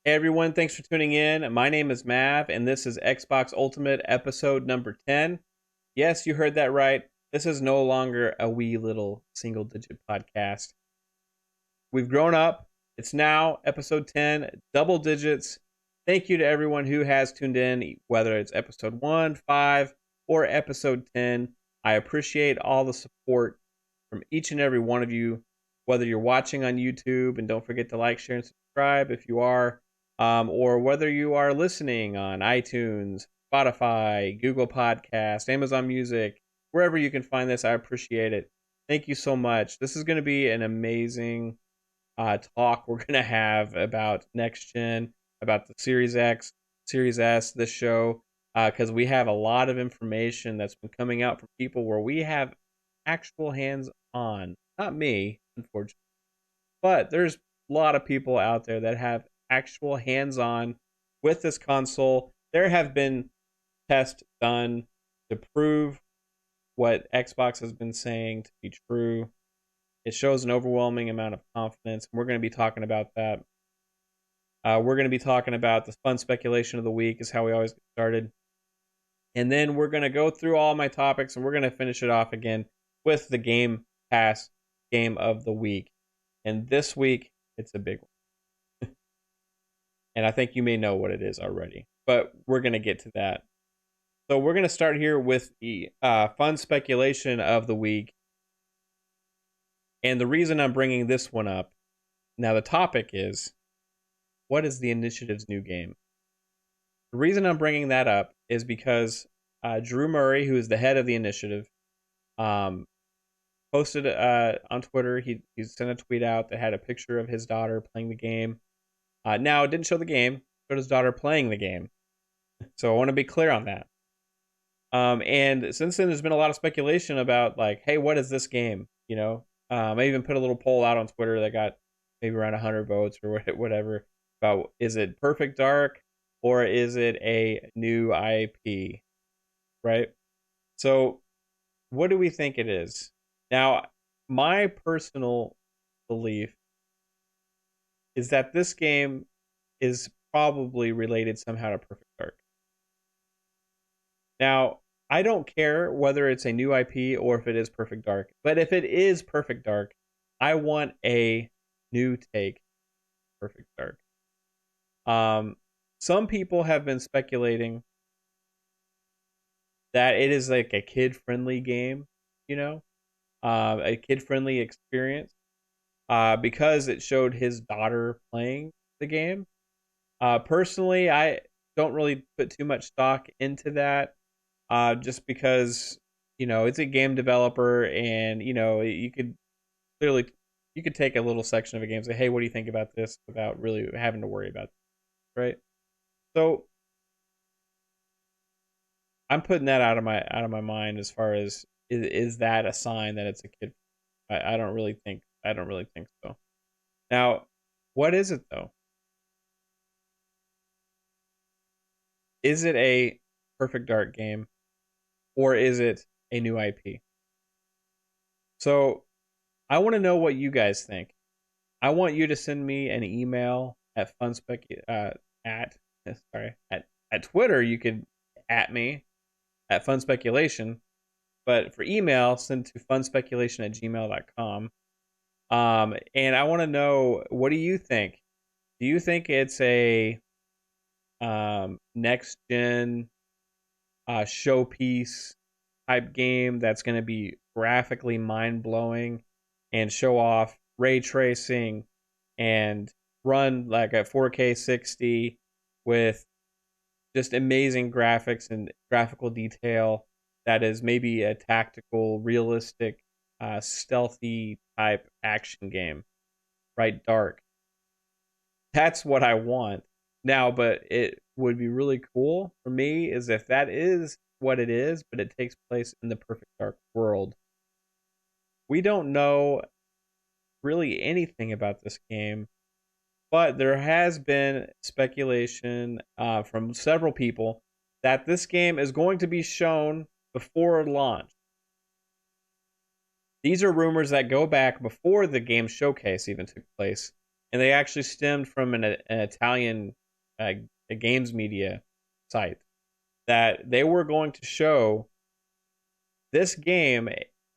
Hey everyone, thanks for tuning in. My name is Mav, and this is Xbox Ultimate episode number 10. Yes, you heard that right. This is no longer a wee little single digit podcast. We've grown up. It's now episode 10, double digits. Thank you to everyone who has tuned in, whether it's episode 1, 5, or episode 10. I appreciate all the support from each and every one of you, whether you're watching on YouTube, and don't forget to like, share, and subscribe if you are, or whether you are listening on iTunes, Spotify, Google Podcast, Amazon Music, wherever you can find this. I appreciate it. Thank you so much. This is going to be an amazing talk we're going to have about next gen, about the Series X, Series S, this show, because we have a lot of information that's been coming out from people where we have actual hands on. Not me, unfortunately, but there's a lot of people out there that have actual hands on with this console. There have been tests done to prove what Xbox has been saying to be true. It shows an overwhelming amount of confidence. We're going to be talking about that. We're going to be talking about the fun speculation of the week, is how we always get started. And then we're going to go through all my topics, and we're going to finish it off again with the Game Pass game of the week. And this week, it's a big one. And I think you may know what it is already, but we're going to get to that. So we're going to start here with the fun speculation of the week. And the reason I'm bringing this one up, now the topic is, what is the initiative's new game? The reason I'm bringing that up is because Drew Murray, who is the head of the initiative, um, posted on Twitter. He sent a tweet out that had a picture of his daughter playing the game. Now, it didn't show the game, but his daughter playing the game. So I want to be clear on that. And since then, there's been a lot of speculation about, like, hey, what is this game? I even put a little poll out on Twitter that got maybe around 100 votes or whatever about, is it Perfect Dark or is it a new IP, right? So what do we think it is? Now, my personal belief is that this game is probably related somehow to Perfect Dark. Now, I don't care whether it's a new IP or if it is Perfect Dark, but if it is Perfect Dark, I want a new take Perfect Dark. Some people have been speculating that it is like a kid-friendly game, a kid-friendly experience, because it showed his daughter playing the game. Personally, I don't really put too much stock into that, just because it's a game developer, and you could clearly you could take a little section of a game and say, hey, what do you think about this, without really having to worry about it, right? So I'm putting that out of my mind, as far as, is that a sign that it's a kid? I don't really think so. Now, what is it though? Is it a Perfect Dark game, or is it a new IP? So I want to know what you guys think. I want you to send me an email at funspec at sorry at Twitter. You could at me at funspeculation, but for email, send to funspeculation@gmail.com. And I want to know, what do you think? Do you think it's a next gen showpiece type game that's going to be graphically mind blowing and show off ray tracing and run like at 4K 60 with just amazing graphics and graphical detail, that is maybe a tactical, realistic, stealthy type action game, right? Dark. That's what I want now, but it would be really cool for me is if that is what it is, but it takes place in the Perfect Dark world. We don't know really anything about this game, but there has been speculation from several people that this game is going to be shown before launch. These are rumors that go back before the game showcase even took place, and they actually stemmed from an Italian a games media site, that they were going to show this game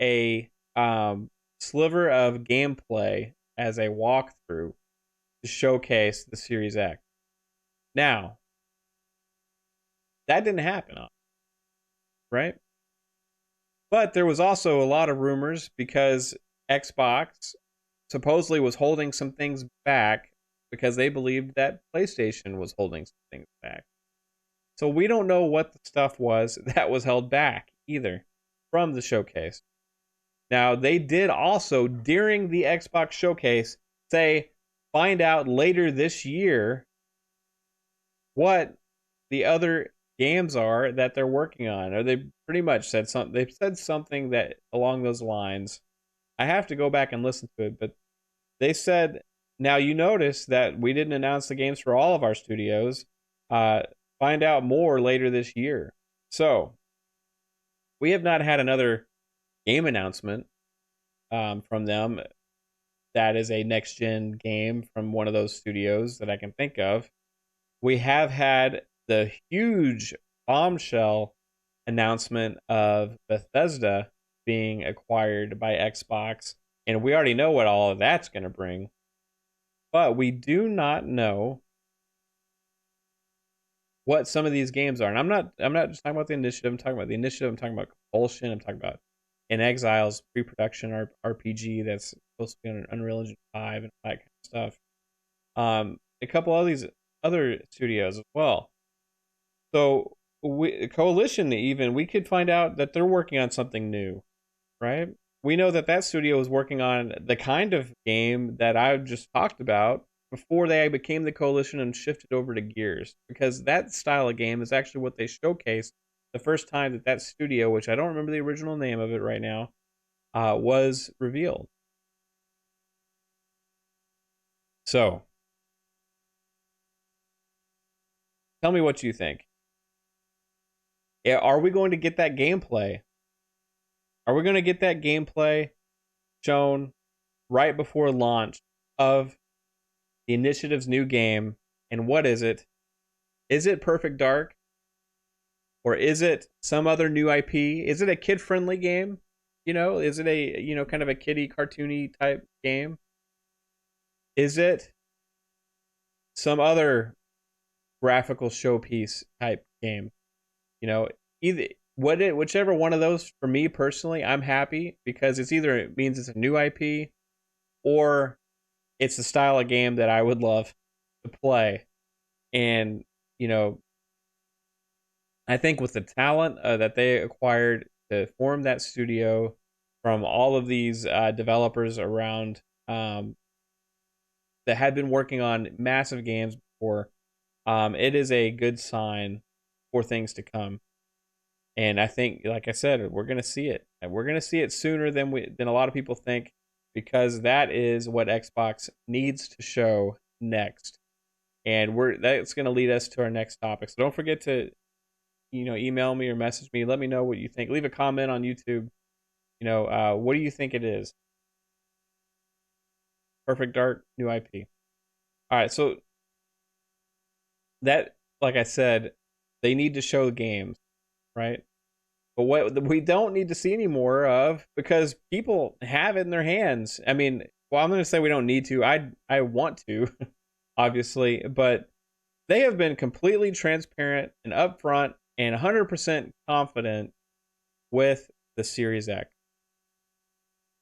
a sliver of gameplay as a walkthrough to showcase the Series X. Now, that didn't happen, right? But there was also a lot of rumors because Xbox supposedly was holding some things back because they believed that PlayStation was holding some things back. So we don't know what the stuff was that was held back either from the showcase. Now, they did also, during the Xbox showcase, say, find out later this year what the other games are that they're working on. Or they pretty much said something. They've said something that along those lines. I have to go back and listen to it, but they said, now you notice that we didn't announce the games for all of our studios. Find out more later this year. So, we have not had another game announcement from them that is a next gen game from one of those studios that I can think of. We have had the huge bombshell announcement of Bethesda being acquired by Xbox, and we already know what all of that's going to bring. But we do not know what some of these games are. And I'm not just talking about the initiative, I'm talking about the initiative, I'm talking about Compulsion, I'm talking about inXile's pre-production RPG that's supposed to be on Unreal Engine 5 and that kind of stuff. A couple of these other studios as well. So Coalition, even, we could find out that they're working on something new, right? We know that that studio is working on the kind of game that I just talked about before they became the Coalition and shifted over to Gears, because that style of game is actually what they showcased the first time that that studio, which I don't remember the original name of it right now, was revealed. So, tell me what you think. Are we going to get that gameplay? Are we going to get that gameplay shown right before launch of the Initiative's new game? And what is it? Is it Perfect Dark? Or is it some other new IP? Is it a kid-friendly game? You know, is it a, you know, kind of a kiddie cartoony type game? Is it some other graphical showpiece type game? You know, either whichever one of those, for me personally, I'm happy, because it's either, it means it's a new IP or it's the style of game that I would love to play. And, you know, I think with the talent that they acquired to form that studio from all of these developers around, that had been working on massive games before, it is a good sign for things to come. And I think, like I said, we're gonna see it, and we're gonna see it sooner than a lot of people think, because that is what Xbox needs to show next. And that's gonna lead us to our next topic. So don't forget to, you know, email me or message me. Let me know what you think. Leave a comment on YouTube. You know, what do you think it is? Perfect Dark, new IP. All right, so that, like I said, they need to show games, right? But what we don't need to see any more of, because people have it in their hands. I mean, well, I'm going to say we don't need to. I want to, obviously, but they have been completely transparent and upfront and 100% confident with the Series X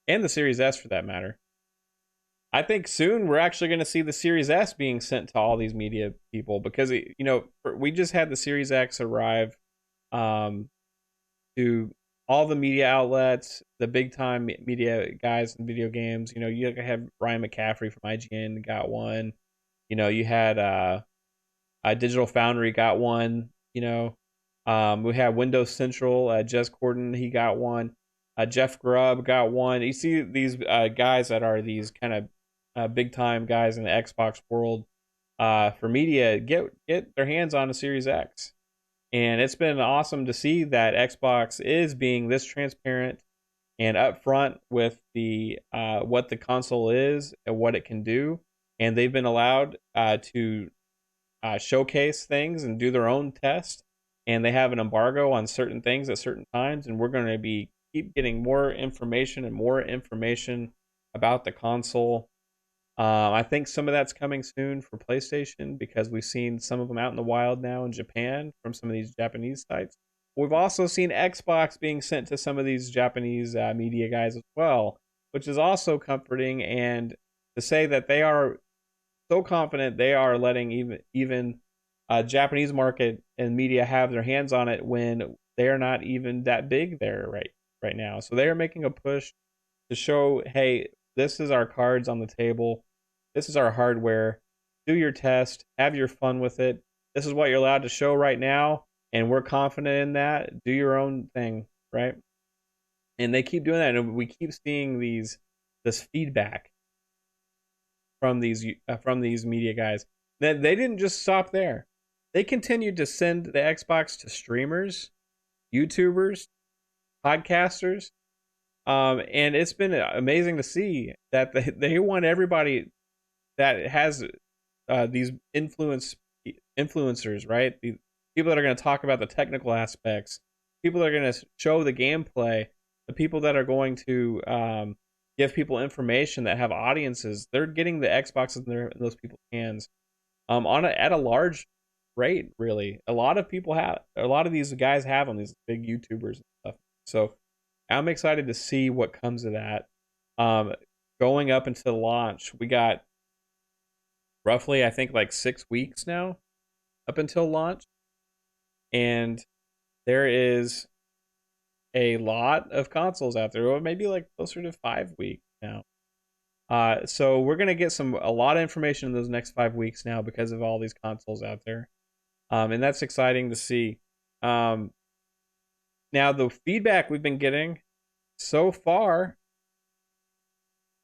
and the Series S, for that matter. I think soon we're actually going to see the Series S being sent to all these media people, because, you know, we just had the Series X arrive to all the media outlets, the big time media guys in video games. You know, you have Ryan McCaffrey from IGN got one. You know, you had Digital Foundry got one. You know, we have Windows Central. Jez Corden, he got one. Jeff Grubb got one. You see these guys that are these kind of big time guys in the Xbox world for media get their hands on a Series X. And it's been awesome to see that Xbox is being this transparent and upfront with the what the console is and what it can do. and they've been allowed to showcase things and do their own test, and they have an embargo on certain things at certain times, and we're going to be keep getting more information and more information about the console. I think some of that's coming soon for PlayStation because we've seen some of them out in the wild now in Japan from some of these Japanese sites. We've also seen Xbox being sent to some of these Japanese media guys as well, which is also comforting. And to say that they are so confident they are letting even Japanese market and media have their hands on it when they are not even that big there right now. So they are making a push to show, hey, this is our cards on the table. This is our hardware. Do your test. Have your fun with it. This is what you're allowed to show right now, and we're confident in that. Do your own thing, right? And they keep doing that, and we keep seeing this feedback from these media guys. That they didn't just stop there. They continued to send the Xbox to streamers, YouTubers, podcasters, and it's been amazing to see that they want everybody that has these influencers, right? The people that are going to talk about the technical aspects, people that are going to show the gameplay, the people that are going to give people information that have audiences. They're getting the Xboxes in those people's hands at a large rate. Really, a lot of people have, a lot of these guys have them, these big YouTubers and stuff. So I'm excited to see what comes of that. Going up until launch, we got roughly, I think, like 6 weeks now up until launch, and there is a lot of consoles out there, or maybe like closer to 5 weeks now. So we're gonna get a lot of information in those next 5 weeks now because of all these consoles out there, and that's exciting to see. Um, Now the feedback we've been getting so far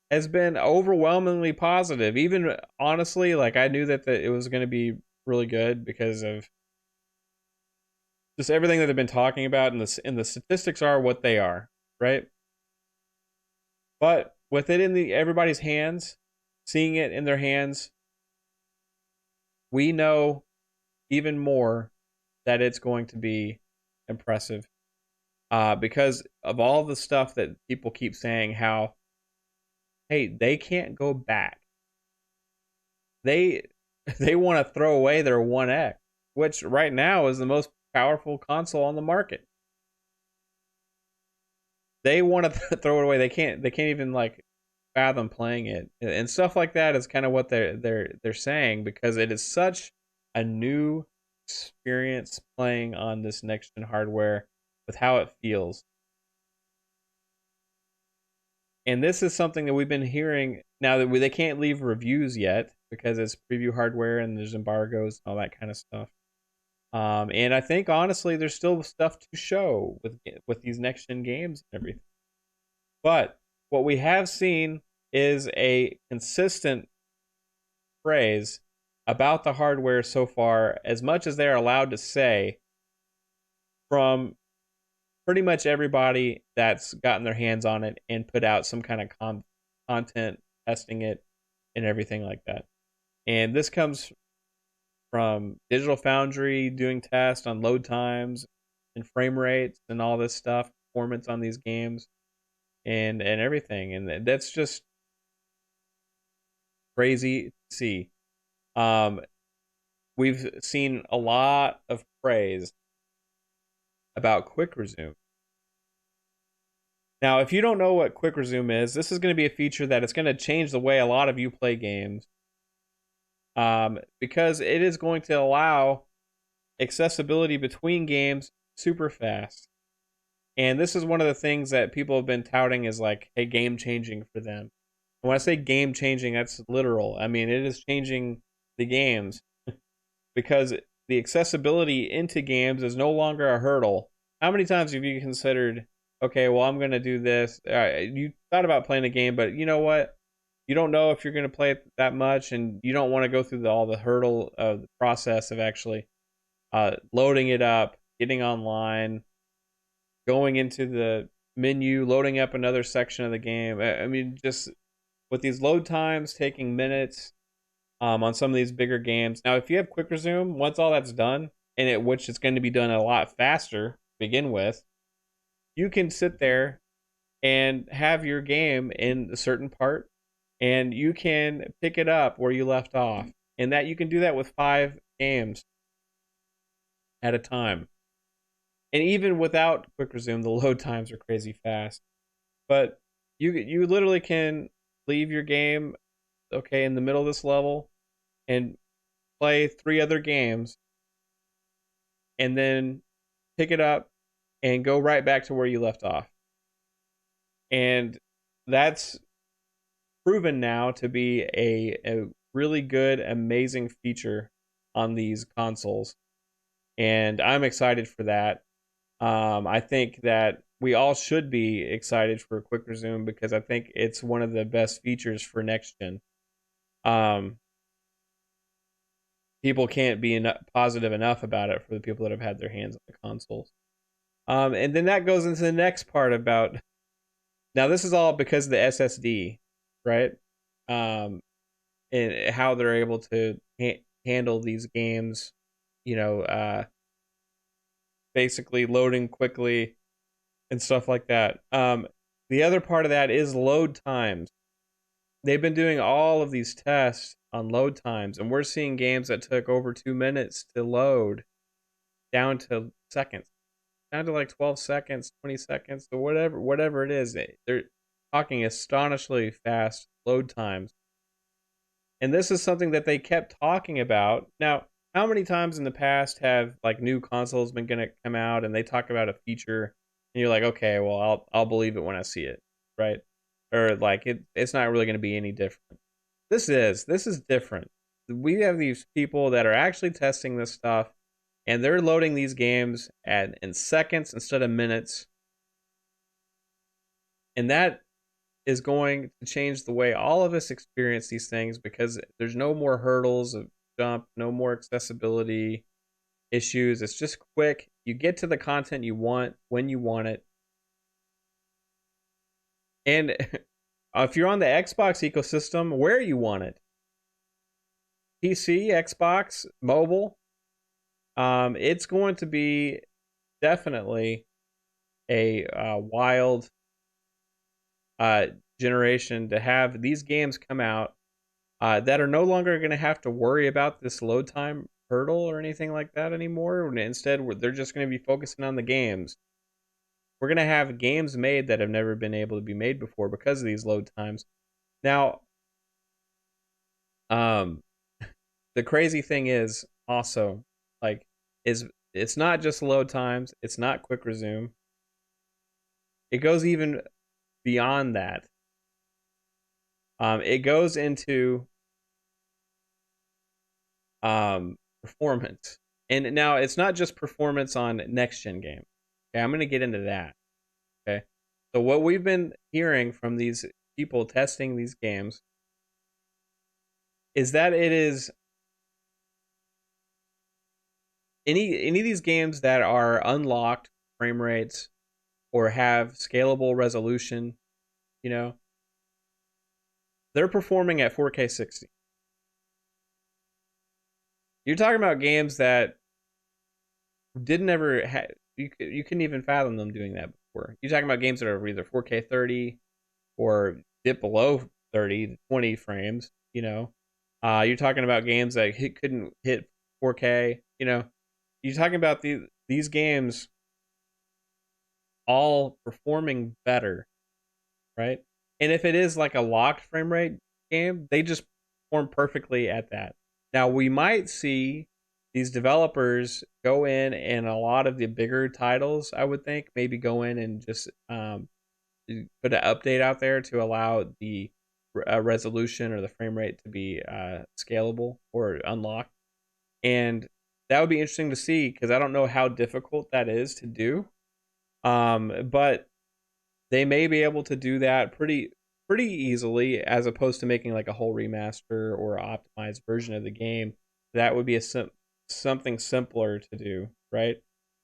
has been overwhelmingly positive. Even honestly, like I knew that it was going to be really good because of just everything that they've been talking about, and the statistics are what they are, right? But with it in the everybody's hands, seeing it in their hands, we know even more that it's going to be impressive. Because of all the stuff that people keep saying, how hey, they can't go back. They they want to throw away their One X, which right now is the most powerful console on the market. They want to throw it away. They can't even like fathom playing it, and stuff like that is kind of what they're saying, because it is such a new experience playing on this next gen hardware with how it feels. And this is something that we've been hearing now that they can't leave reviews yet because it's preview hardware and there's embargoes and all that kind of stuff. And I think honestly, there's still stuff to show with these next gen games and everything. But what we have seen is a consistent phrase about the hardware so far, as much as they're allowed to say, from pretty much everybody that's gotten their hands on it and put out some kind of content testing it and everything like that. And this comes from Digital Foundry doing tests on load times and frame rates and all this stuff, performance on these games and everything. And that's just crazy to see. We've seen a lot of praise about Quick Resume. Now, if you don't know what Quick Resume is, this is going to be a feature that it's going to change the way a lot of you play games, because it is going to allow accessibility between games super fast. And this is one of the things that people have been touting as like a game changing for them. And when I say game changing, that's literal. I mean, it is changing the games because the accessibility into games is no longer a hurdle. How many times have you considered, okay, well, I'm going to do this? You thought about playing a game, but you know what? You don't know if you're going to play it that much, and you don't want to go through all the hurdle of the process of actually loading it up, getting online, going into the menu, loading up another section of the game. I mean, just with these load times taking minutes, on some of these bigger games. Now, if you have quick resume, once all that's done, which is going to be done a lot faster to begin with, you can sit there and have your game in a certain part, and you can pick it up where you left off. And that you can do that with 5 games at a time. And even without quick resume, the load times are crazy fast. But you literally can leave your game in the middle of this level and play 3 other games, and then pick it up and go right back to where you left off. And that's proven now to be a really good, amazing feature on these consoles. And I'm excited for that. I think that we all should be excited for Quick Resume because I think it's one of the best features for next gen. People can't be positive enough about it for the people that have had their hands on the consoles. And then that goes into the next part about. Now, this is all because of the SSD, right? And how they're able to handle these games, basically loading quickly and stuff like that. The other part of that is load times. They've been doing all of these tests on load times, and we're seeing games that took over 2 minutes to load down to seconds, down to like 12 seconds, 20 seconds, or whatever it is. They're talking astonishingly fast load times. And this is something that they kept talking about. Now, how many times in the past have like new consoles been going to come out and they talk about a feature and you're like, okay, well, I'll believe it when I see it, right? Or like it's not really going to be any different. This is different. We have these people that are actually testing this stuff, and they're loading these games in seconds instead of minutes. And that is going to change the way all of us experience these things because there's no more hurdles of jump, no more accessibility issues. It's just quick. You get to the content you want when you want it. And if you're on the Xbox ecosystem, where you want it. PC, Xbox, mobile, it's going to be definitely a wild generation to have these games come out that are no longer going to have to worry about this load time hurdle or anything like that anymore. Instead, they're just going to be focusing on the games. We're going to have games made that have never been able to be made before because of these load times. Now, the crazy thing is also it's not just load times, it's not quick resume. It goes even beyond that. It goes into performance. And now it's not just performance on next gen games. Okay, I'm going to get into that. Okay. So what we've been hearing from these people testing these games is that it is any of these games that are unlocked frame rates or have scalable resolution, they're performing at 4K 60. You're talking about games that didn't ever you couldn't even fathom them doing that before. You're talking about games that are either 4K 30 or dip below 30 to 20 frames, You're talking about games that couldn't hit 4K, You're talking about these games all performing better, right? And if it is like a locked frame rate game, they just perform perfectly at that. Now, we might see these developers go in and a lot of the bigger titles, I would think, maybe go in and just put an update out there to allow the resolution or the frame rate to be scalable or unlocked. And that would be interesting to see because I don't know how difficult that is to do. But they may be able to do that pretty easily as opposed to making like a whole remaster or optimized version of the game. That would be something simpler to do, right?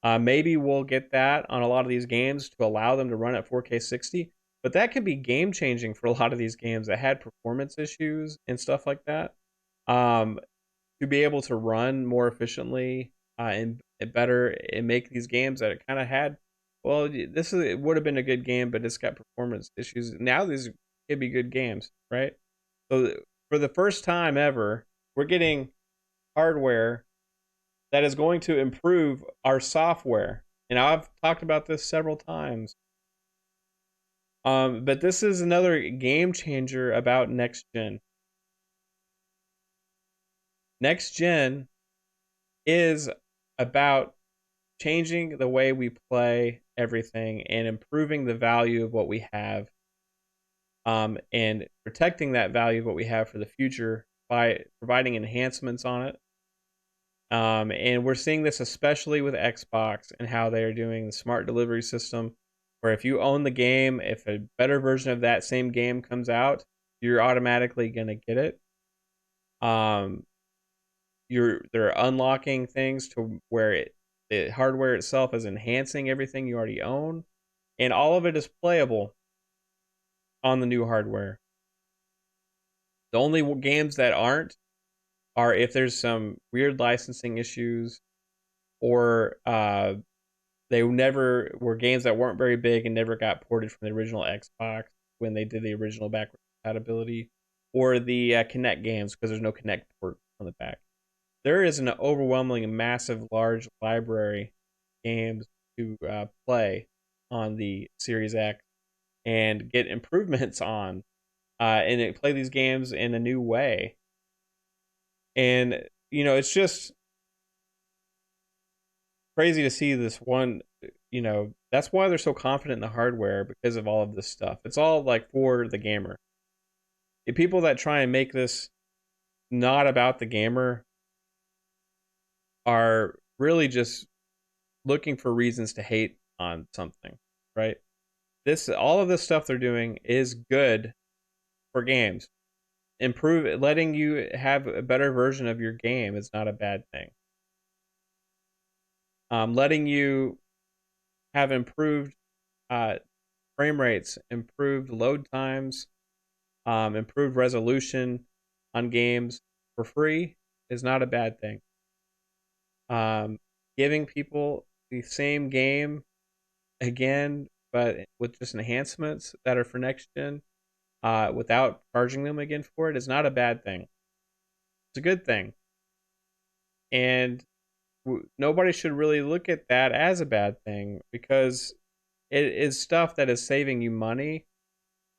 Maybe we'll get that on a lot of these games to allow them to run at 4K 60, but that could be game changing for a lot of these games that had performance issues and stuff like that. um, to be able to run more efficiently and better and make these games that it kind of had. Well, it would have been a good game, but it's got performance issues. Now these could be good games, right? So for the first time ever, we're getting hardware that is going to improve our software. And I've talked about this several times. But this is another game changer about next gen. Next gen is about changing the way we play everything and improving the value of what we have, and protecting that value of what we have for the future by providing enhancements on it. And we're seeing this especially with Xbox and how they're doing the smart delivery system, where if you own the game, if a better version of that same game comes out, you're automatically gonna get it. Um, they're unlocking things to where the hardware itself is enhancing everything you already own, and all of it is playable on the new hardware. The only games that aren't are if there's some weird licensing issues, or they never were games that weren't very big and never got ported from the original Xbox when they did the original backward compatibility, or the Kinect games because there's no Kinect port on the back. There is an overwhelming, massive, large library games to play on the Series X and get improvements on, and play these games in a new way. And it's just crazy to see this one. That's why they're so confident in the hardware, because of all of this stuff. It's all like for the gamer. The people that try and make this not about the gamer are really just looking for reasons to hate on something, right? All of this stuff they're doing is good for games. Letting you have a better version of your game is not a bad thing. Letting you have improved frame rates, improved load times, improved resolution on games for free is not a bad thing. Giving people the same game again, but with just enhancements that are for next gen, without charging them again for it, is not a bad thing. It's a good thing. And nobody should really look at that as a bad thing, because it is stuff that is saving you money.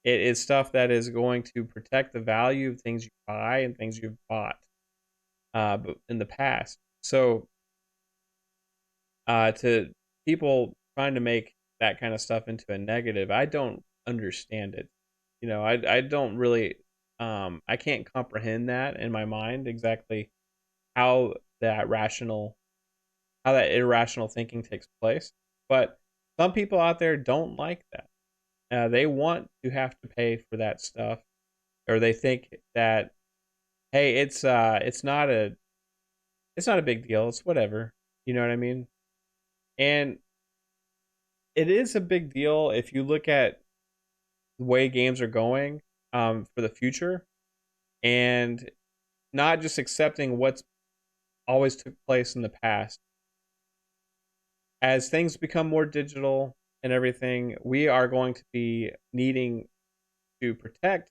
It is stuff that is going to protect the value of things you buy and things you've bought in the past. So, to people trying to make that kind of stuff into a negative, I don't understand it. I don't really, I can't comprehend that in my mind exactly how how that irrational thinking takes place. But some people out there don't like that. They want to have to pay for that stuff, or they think that, hey, it's not a big deal. It's whatever. You know what I mean? And it is a big deal if you look at the way games are going, for the future, and not just accepting what's always took place in the past. As things become more digital and everything, we are going to be needing to protect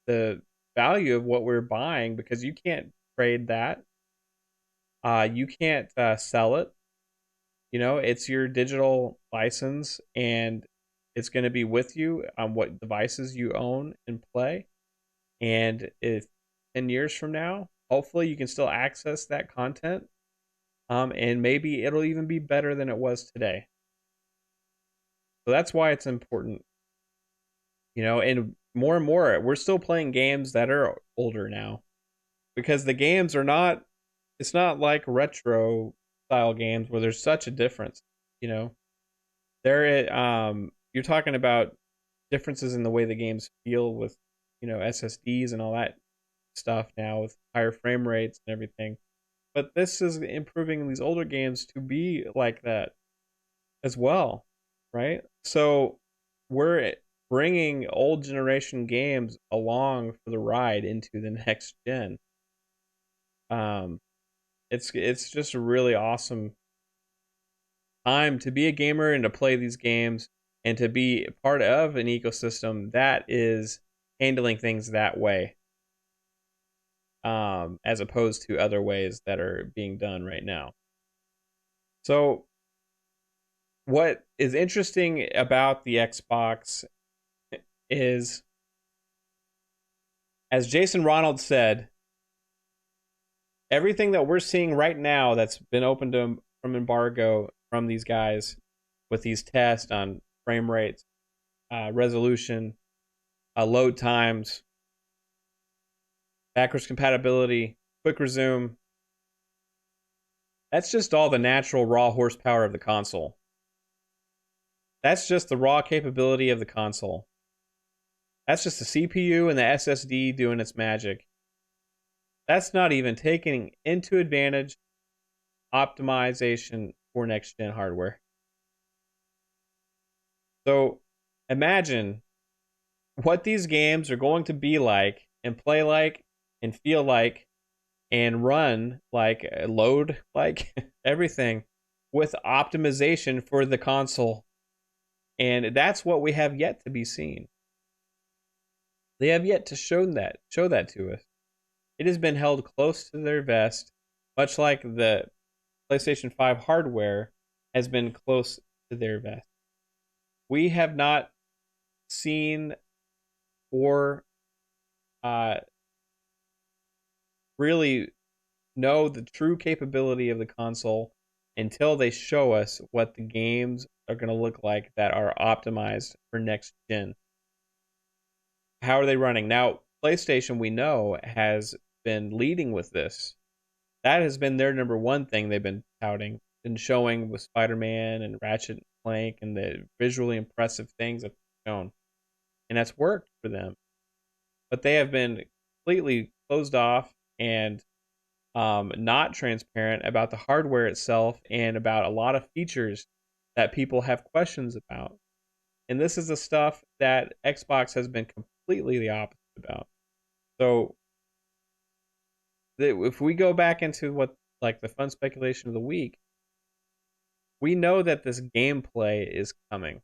the value of what we're buying, because you can't trade that. You can't sell it. It's your digital license, and it's going to be with you on what devices you own and play. And if 10 years from now, hopefully you can still access that content, and maybe it'll even be better than it was today. So that's why it's important. And more, we're still playing games that are older now, because the games are not, it's not like retro style games where there's such a difference. You know, you're talking about differences in the way the games feel with, SSDs and all that stuff now, with higher frame rates and everything. But this is improving these older games to be like that as well, right? So we're bringing old generation games along for the ride into the next gen. Um, it's just a really awesome time to be a gamer and to play these games and to be part of an ecosystem that is handling things that way, as opposed to other ways that are being done right now. So, what is interesting about the Xbox is, as Jason Ronald said, everything that we're seeing right now that's been opened to from embargo from these guys with these tests on frame rates, resolution, load times, backwards compatibility, quick resume. That's just all the natural raw horsepower of the console. That's just the raw capability of the console. That's just the CPU and the SSD doing its magic. That's not even taking into advantage optimization for next gen hardware. So imagine what these games are going to be like and play like and feel like and run like, load like, everything with optimization for the console. And that's what we have yet to be seen. They have yet to show that to us. It has been held close to their vest, much like the PlayStation 5 hardware has been close to their vest. We have not seen or uh, really know the true capability of the console until they show us what the games are going to look like that are optimized for next gen. How are they running? Now, PlayStation, we know, has been leading with this. That has been their number one thing they've been touting and showing with Spider-Man and Ratchet and Clank and the visually impressive things that they've shown. And that's worked for them. But they have been completely closed off and not transparent about the hardware itself and about a lot of features that people have questions about. And this is the stuff that Xbox has been completely the opposite about. So if we go back into what, like, the fun speculation of the week, we know that this gameplay is coming,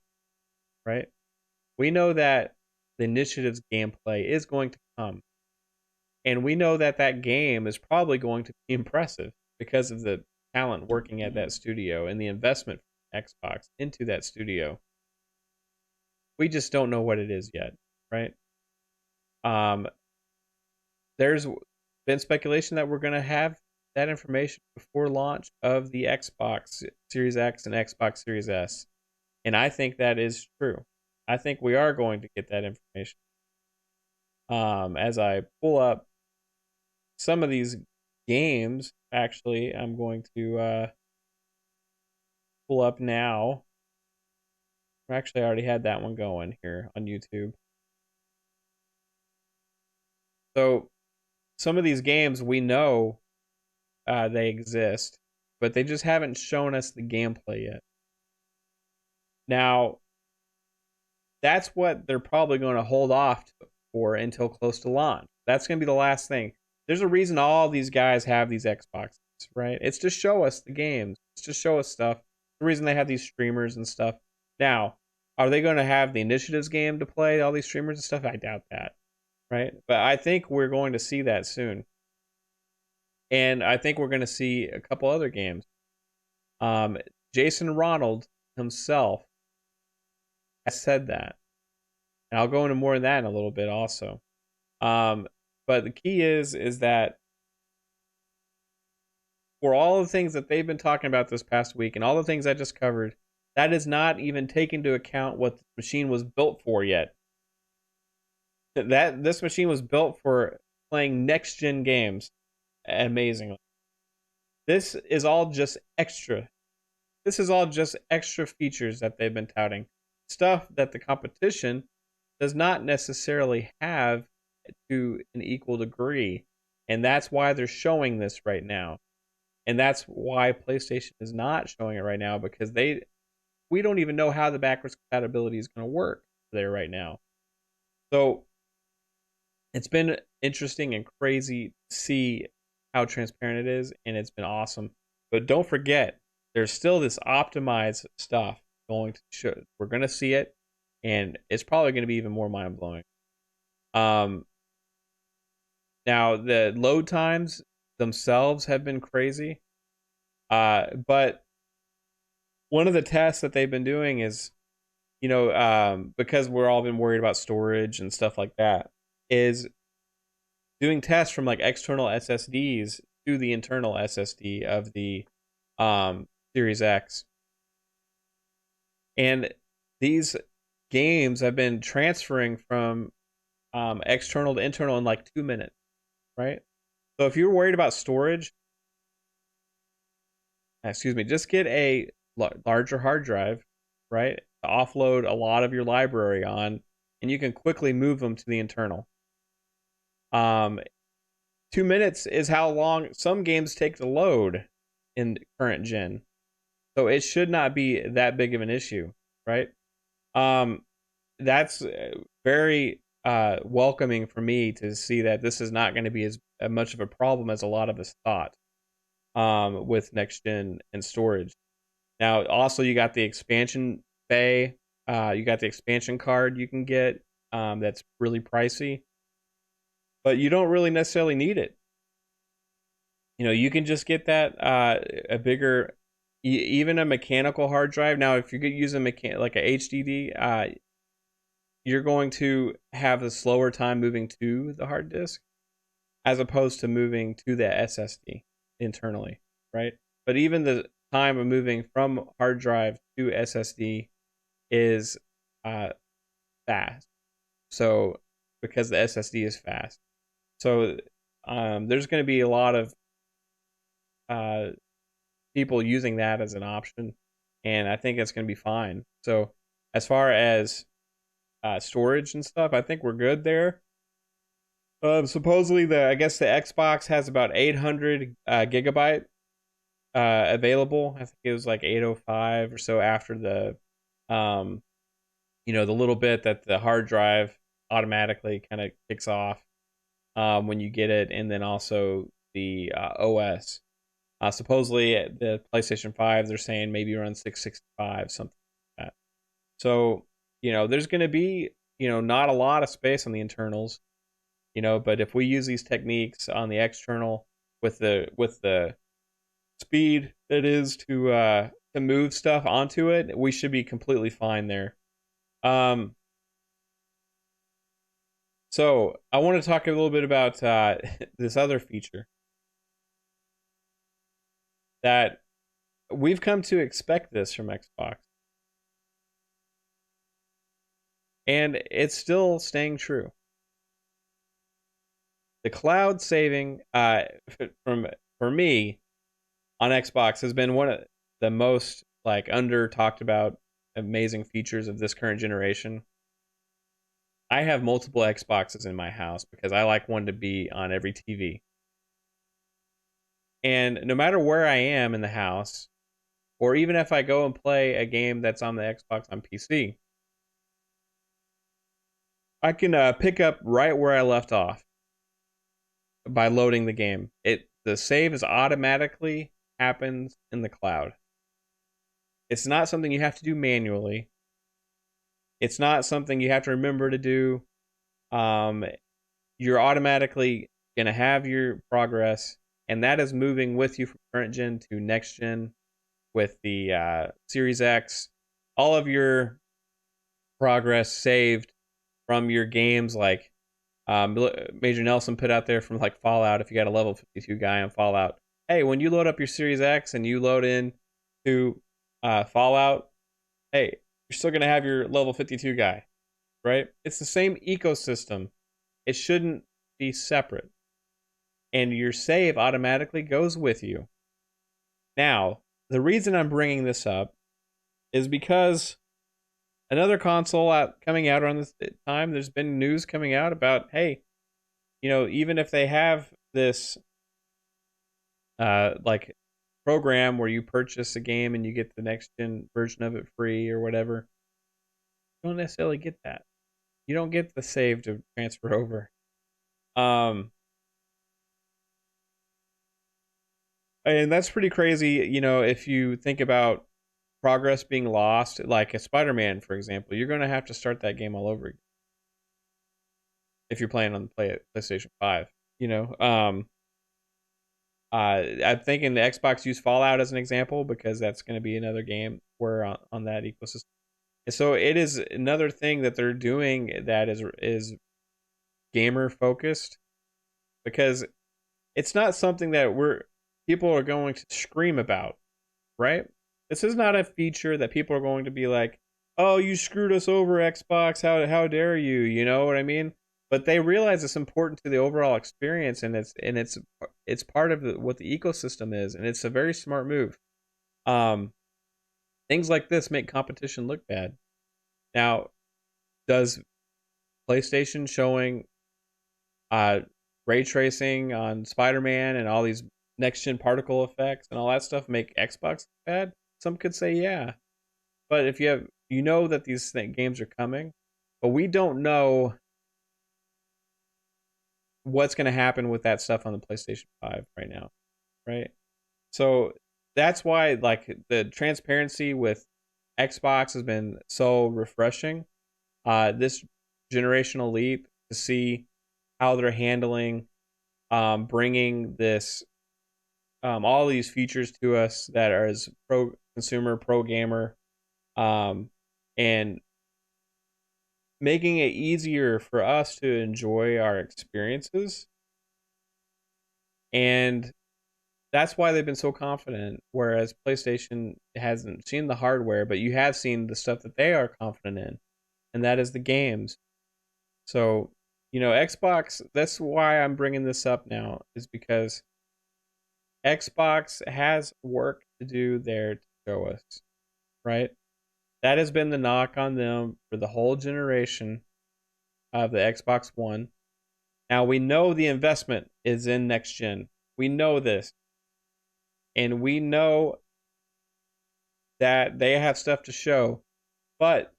right? We know that the initiative's gameplay is going to come. And we know that that game is probably going to be impressive because of the talent working at that studio and the investment from Xbox into that studio. We just don't know what it is yet, right? Um, there's been speculation that we're going to have that information before launch of the Xbox Series X and Xbox Series S. And I think that is true. I think we are going to get that information. As I pull up some of these games, actually, I'm going to pull up now. Actually, I already had that one going here on YouTube. So some of these games we know they exist, but they just haven't shown us the gameplay yet. Now, that's what they're probably going to hold off for until close to launch. That's going to be the last thing. There's a reason all these guys have these Xboxes, right? It's to show us the games. It's to show us stuff. The reason they have these streamers and stuff. Now, are they going to have the Initiatives game to play, all these streamers and stuff? I doubt that, right? But I think we're going to see that soon. And I think we're going to see a couple other games. Jason Ronald himself has said that. And I'll go into more of that in a little bit also. But the key is that for all the things that they've been talking about this past week and all the things I just covered, that is not even taken into account what the machine was built for yet. That this machine was built for playing next gen games amazingly. This is all just extra. This is all just extra features that they've been touting. Stuff that the competition does not necessarily have to an equal degree. And that's why they're showing this right now. And that's why PlayStation is not showing it right now, because we don't even know how the backwards compatibility is going to work there right now. So it's been interesting and crazy to see how transparent it is, and it's been awesome. But don't forget, there's still this optimized stuff going to show. We're going to see it, and it's probably going to be even more mind blowing. Um, Now the load times themselves have been crazy. But one of the tests that they've been doing is, because we're all been worried about storage and stuff like that, is doing tests from like external SSDs to the internal SSD of the Series X. And these games have been transferring from external to internal in like 2 minutes, right? So if you're worried about storage, just get a larger hard drive, right? To offload a lot of your library on, and you can quickly move them to the internal. 2 minutes is how long some games take to load in current gen, so it should not be that big of an issue, right? Um, that's very welcoming for me to see that this is not going to be as much of a problem as a lot of us thought with next gen and storage. Now, also you got the expansion bay, you got the expansion card you can get that's really pricey, but you don't really necessarily need it. You can just get that a bigger, even a mechanical hard drive. Now, if you could use like a HDD, you're going to have a slower time moving to the hard disk as opposed to moving to the SSD internally, right? But even the time of moving from hard drive to SSD is fast. So because the SSD is fast, so there's going to be a lot of uh, people using that as an option, and I think it's going to be fine. So as far as storage and stuff, I think we're good there. Supposedly, I guess the Xbox has about 800 gigabyte available. I think it was like 805 or so after um, the little bit that the hard drive automatically kind of kicks off when you get it, and then also the OS. Supposedly, the PlayStation 5, they're saying maybe around 665, something like that. So, there's going to be, not a lot of space on the internals, but if we use these techniques on the external with the speed that is to move stuff onto it, we should be completely fine there. Um, so I want to talk a little bit about this other feature that we've come to expect this from Xbox, and it's still staying true. The cloud saving from for me on Xbox has been one of the most like under talked about amazing features of this current generation. I have multiple Xboxes in my house because I like one to be on every TV. And no matter where I am in the house, or even if I go and play a game that's on the Xbox on PC, I can pick up right where I left off by loading the game. The save is automatically happens in the cloud. It's not something you have to do manually. It's not something you have to remember to do. Um, you're automatically going to have your progress, and that is moving with you from current gen to next gen with the Series X. All of your progress saved from your games, like Major Nelson put out there from like Fallout. If you got a level 52 guy on Fallout, hey, when you load up your Series X and you load in to Fallout, hey, you're still gonna have your level 52 guy, right? It's the same ecosystem. It shouldn't be separate, and your save automatically goes with you. Now, the reason I'm bringing this up is because another console coming out around this time, there's been news coming out about, hey, even if they have this like program where you purchase a game and you get the next gen version of it free or whatever, you don't necessarily get that. You don't get the save to transfer over. Um And that's pretty crazy, you know, if you think about progress being lost, like a Spider-Man, for example, you're going to have to start that game all over again if you're playing on the PlayStation 5, you know. I'm thinking the Xbox used Fallout as an example because that's going to be another game where on that ecosystem. And so it is another thing that they're doing that is gamer focused because it's not something that people are going to scream about, right? This is not a feature that people are going to be like, "Oh, you screwed us over, Xbox. How dare you?" You know what I mean? But they realize it's important to the overall experience, and it's part of what the ecosystem is, and it's a very smart move. Um, Things like this make competition look bad. Now, does PlayStation showing uh ray tracing on Spider-Man and all these next gen particle effects and all that stuff make Xbox bad? Some could say yeah. But if you know that these games are coming, but we don't know what's going to happen with that stuff on the PlayStation 5 right now, right? So that's why like the transparency with Xbox has been so refreshing. This generational leap to see how they're handling bringing this all these features to us that are as pro consumer, pro gamer, um, and making it easier for us to enjoy our experiences. And that's why they've been so confident. Whereas PlayStation hasn't seen the hardware, but you have seen the stuff that they are confident in, and that is the games. So, you know, Xbox, that's why I'm bringing this up now, is because Xbox has work to do there to show us, right? That has been the knock on them for the whole generation of the Xbox One. Now we know the investment is in next gen. We know this. And we know that they have stuff to show. But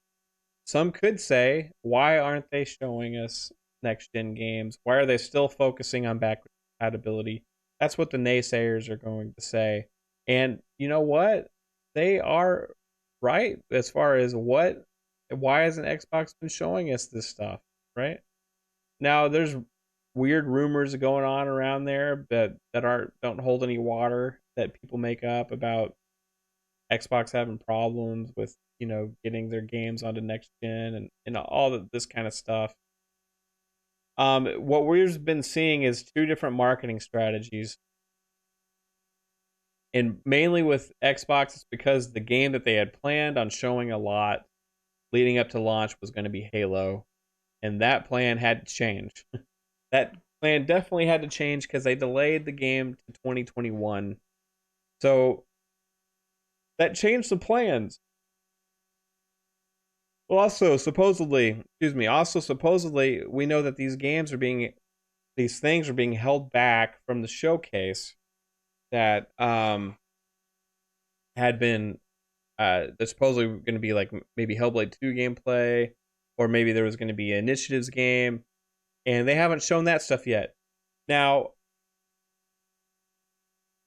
some could say, why aren't they showing us next gen games? Why are they still focusing on backward compatibility? That's what the naysayers are going to say. And you know what? They are right as far as why hasn't Xbox been showing us this stuff, right? Now there's weird rumors going on around there that aren't don't hold any water that people make up about Xbox having problems with, you know, getting their games onto next gen and all this kind of stuff. What we've been seeing is two different marketing strategies. And mainly with Xbox, it's because the game that they had planned on showing a lot leading up to launch was going to be Halo. And that plan had to change. That plan definitely had to change because they delayed the game to 2021. So that changed the plans. Well, also supposedly, we know that these things are being held back from the showcase that had been that's supposedly going to be like maybe Hellblade 2 gameplay, or maybe there was going to be an Initiatives game, and they haven't shown that stuff yet. Now,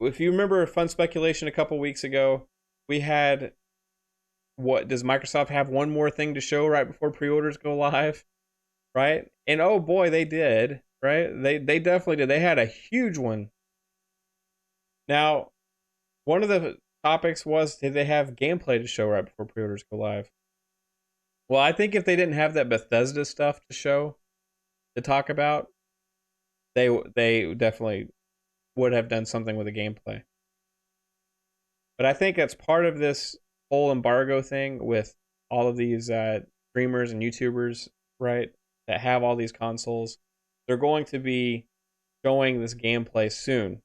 if you remember fun speculation a couple weeks ago, we had what does Microsoft have one more thing to show right before pre-orders go live, right? And oh boy, they did, right? They definitely did. They had a huge one. Now, one of the topics was did they have gameplay to show right before pre-orders go live? Well, I think if they didn't have that Bethesda stuff to show to talk about, they definitely would have done something with the gameplay. But I think that's part of this whole embargo thing with all of these streamers and YouTubers, right? That have all these consoles. They're going to be showing this gameplay soon.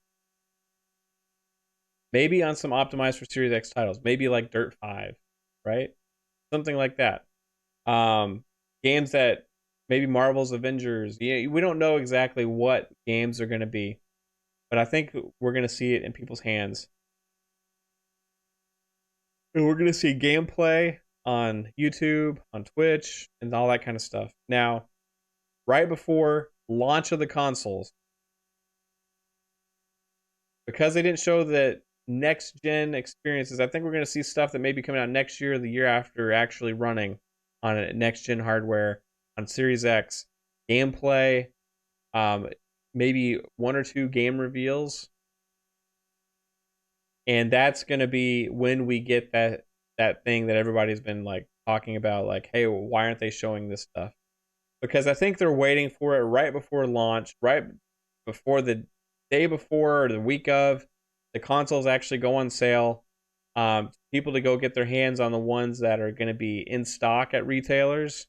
Maybe on some optimized for Series X titles. Maybe like Dirt 5, right? Something like that. Games that maybe Marvel's Avengers. Yeah, we don't know exactly what games are going to be, but I think we're going to see it in people's hands. And we're going to see gameplay on YouTube, on Twitch, and all that kind of stuff. Now, right before launch of the consoles, because they didn't show the next gen experiences, I think we're going to see stuff that may be coming out next year or the year after actually running on a next gen hardware on Series X. Gameplay, um, maybe one or two game reveals, and that's going to be when we get that thing that everybody's been like talking about, like, hey, why aren't they showing this stuff? Because I think they're waiting for it right before launch, right before the day before or the week of the consoles actually go on sale. People to go get their hands on the ones that are going to be in stock at retailers,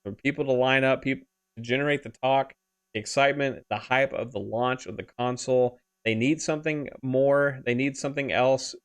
for people to line up, people to generate the talk, the excitement, the hype of the launch of the console. They need something more. They need something else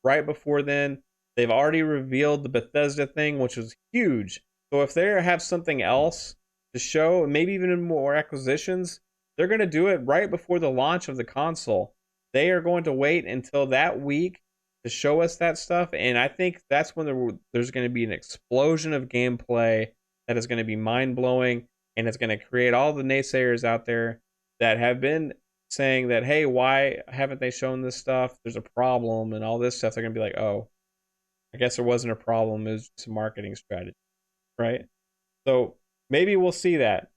right before then. They've already revealed the Bethesda thing, which was huge. So if they have something else to show, maybe even more acquisitions, they're going to do it right before the launch of the console. They are going to wait until that week to show us that stuff, and I think that's when there's going to be an explosion of gameplay that is going to be mind-blowing, and it's going to create all the naysayers out there that have been saying that, hey, why haven't they shown this stuff? There's a problem and all this stuff. They're going to be like, oh, I guess there wasn't a problem. It was just a marketing strategy, right? So maybe we'll see that.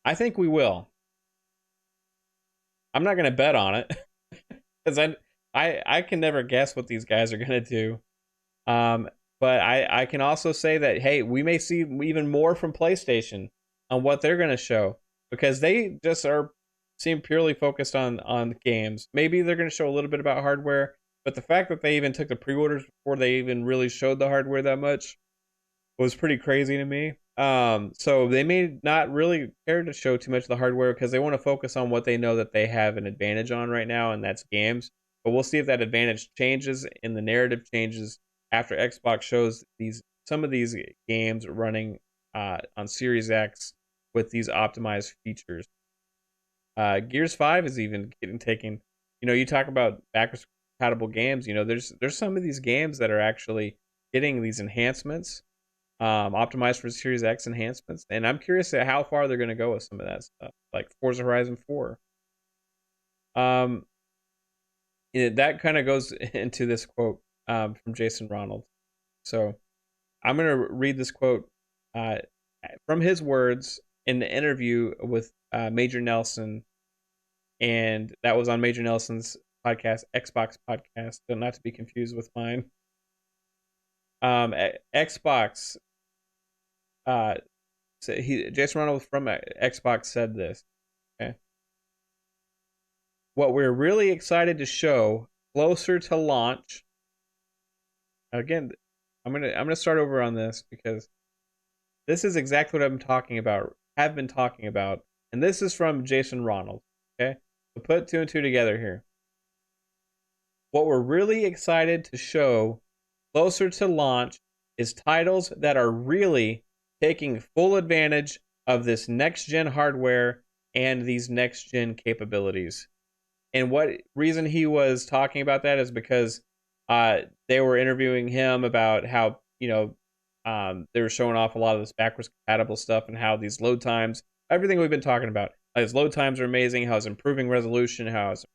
I think we will. I'm not going to bet on it because I can never guess what these guys are going to do. Um, but I can also say that, hey, we may see even more from PlayStation on what they're going to show, because they just seem purely focused on games. Maybe they're going to show a little bit about hardware, but the fact that they even took the pre-orders before they even really showed the hardware that much was pretty crazy to me. So they may not really care to show too much of the hardware because they want to focus on what they know that they have an advantage on right now, and that's games. But we'll see if that advantage changes and the narrative changes after Xbox shows some of these games running on Series X with these optimized features. Gears 5 is even getting taken. You talk about backwards compatible games. There's some of these games that are actually getting these enhancements, optimized for Series X enhancements, and I'm curious at how far they're going to go with some of that stuff, like Forza Horizon 4. That kind of goes into this quote from Jason Ronald. So I'm going to read this quote uh, from his words in the interview with Major Nelson, and that was on Major Nelson's podcast, Xbox podcast, so not to be confused with mine. Xbox, Jason Ronald from Xbox said this. Okay, what we're really excited to show closer to launch. Again, I'm gonna start over on this because this is exactly what have been talking about, and this is from Jason Ronald. Okay, so put two and two together here. What we're really excited to show closer to launch is titles that are really taking full advantage of this next gen hardware and these next gen capabilities. And what reason he was talking about that is because they were interviewing him about how they were showing off a lot of this backwards compatible stuff and how these load times, everything we've been talking about, how his load times are amazing, how it's improving resolution, how it's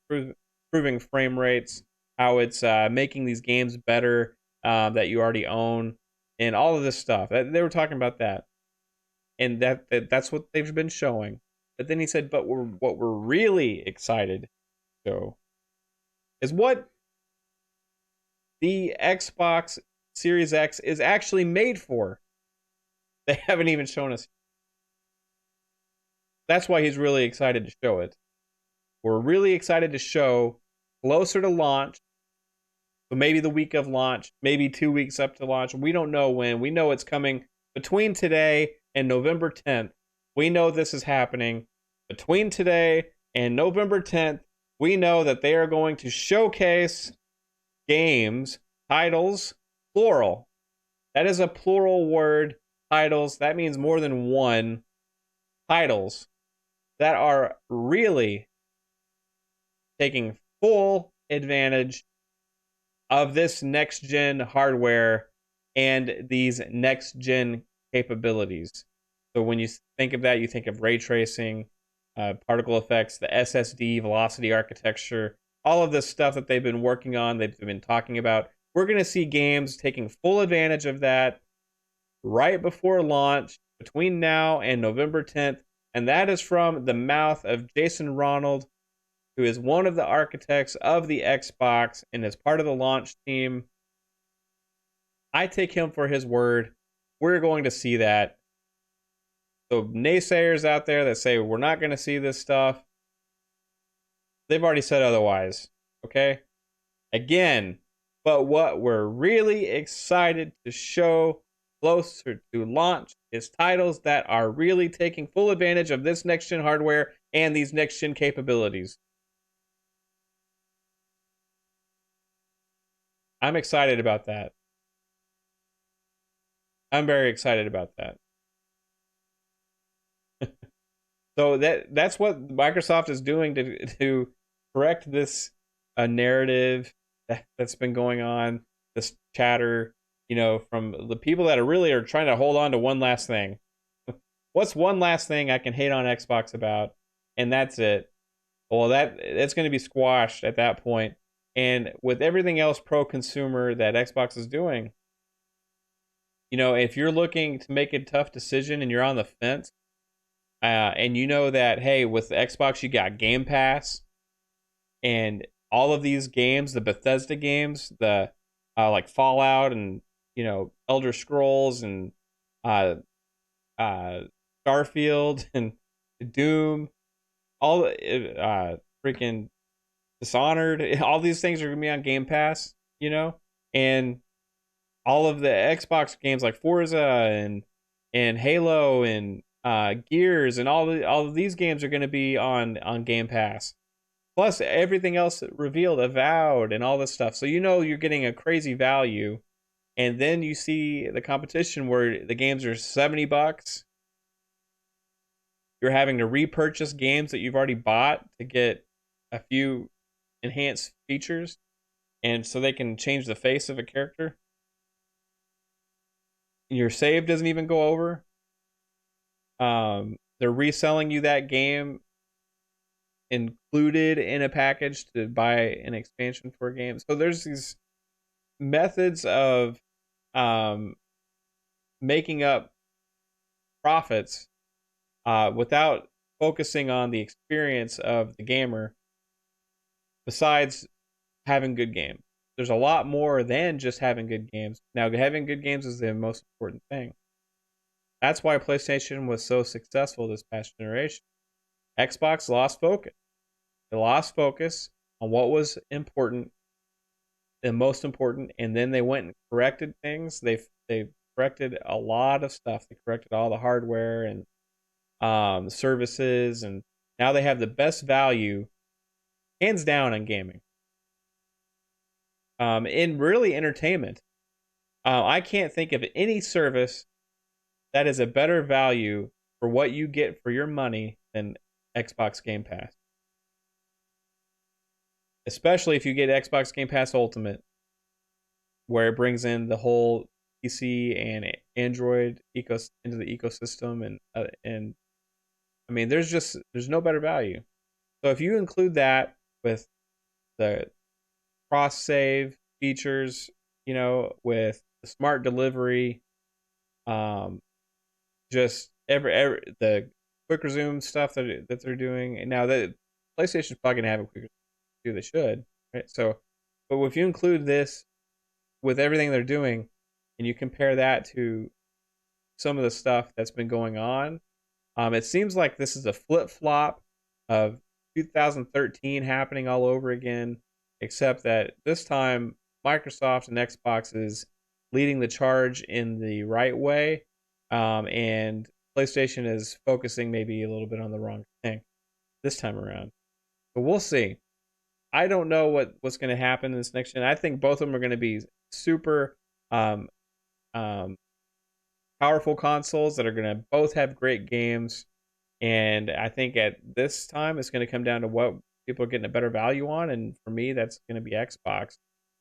improving frame rates, how it's making these games better that you already own, and all of this stuff. They were talking about that, and that's what they've been showing. But then he said, "But what we're really excited to show is what the Xbox Series X is actually made for." They haven't even shown us. That's why he's really excited to show it. We're really excited to show closer to launch. So maybe the week of launch, maybe 2 weeks up to launch. We don't know when. We know it's coming between today and November 10th. We know this is happening. Between today and November 10th, we know that they are going to showcase games, titles, plural. That is a plural word, titles. That means more than one. Titles that are really taking full advantage of this next gen hardware and these next gen capabilities. So when you think of that, you think of ray tracing, particle effects, the SSD velocity architecture, all of this stuff that they've been working on, they've been talking about. We're going to see games taking full advantage of that right before launch between now and November 10th. And that is from the mouth of Jason Ronald, who is one of the architects of the Xbox and is part of the launch team. I take him for his word. We're going to see that. So naysayers out there that say we're not going to see this stuff, they've already said otherwise. Okay? Again, but what we're really excited to show closer to launch is titles that are really taking full advantage of this next-gen hardware and these next-gen capabilities. I'm excited about that. I'm very excited about that. So that's what Microsoft is doing to correct this narrative that's been going on, this chatter, from the people that are trying to hold on to one last thing. What's one last thing I can hate on Xbox about? And that's it. Well, that's going to be squashed at that point. And with everything else pro-consumer that Xbox is doing, if you're looking to make a tough decision and you're on the fence, and you know that, hey, with Xbox you got Game Pass, and all of these games, the Bethesda games, the like Fallout and Elder Scrolls and Starfield and Doom, all freaking Dishonored, all these things are gonna be on Game Pass, and all of the Xbox games like Forza and Halo and Gears and all of these games are gonna be on Game Pass. Plus everything else revealed, Avowed, and all this stuff. So you're getting a crazy value, and then you see the competition where the games are $70. You're having to repurchase games that you've already bought to get a few enhanced features, and so they can change the face of a character. Your save doesn't even go over. They're reselling you that game included in a package to buy an expansion for a game. So there's these methods of making up profits without focusing on the experience of the gamer, besides having good games. There's a lot more than just having good games. Now, having good games is the most important thing. That's why PlayStation was so successful this past generation. Xbox lost focus. They lost focus on what was important, the most important, and then they went and corrected things. They corrected a lot of stuff. They corrected all the hardware and the services, and now they have the best value, hands down, on gaming. In really entertainment, I can't think of any service that is a better value for what you get for your money than Xbox Game Pass. Especially if you get Xbox Game Pass Ultimate, where it brings in the whole PC and Android into the ecosystem, and I mean, there's no better value. So if you include that with the cross save features, with the smart delivery, just every the quick resume stuff that they're doing, and now that PlayStation's probably gonna have a quick resume, they should, right? So, but if you include this with everything they're doing, and you compare that to some of the stuff that's been going on, it seems like this is a flip flop of 2013 happening all over again, except that this time Microsoft and Xbox is leading the charge in the right way, and PlayStation is focusing maybe a little bit on the wrong thing this time around. But we'll see. I don't know what's going to happen in this next gen. I think both of them are going to be super um, powerful consoles that are going to both have great games. And I think at this time, it's going to come down to what people are getting a better value on. And for me, that's going to be Xbox.